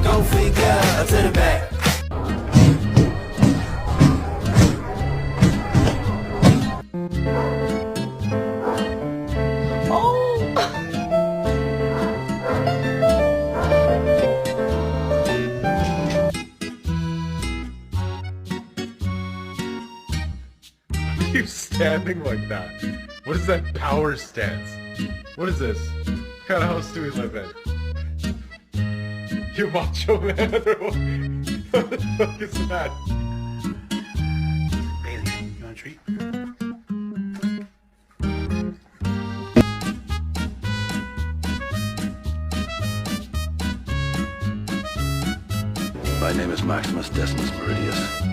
Go figure to the back. You standing like that? What is that power stance? What is this? What kind of house do we live in? You macho man? What the fuck is that? Bailey, you want a treat? My name is Maximus Decimus Meridius.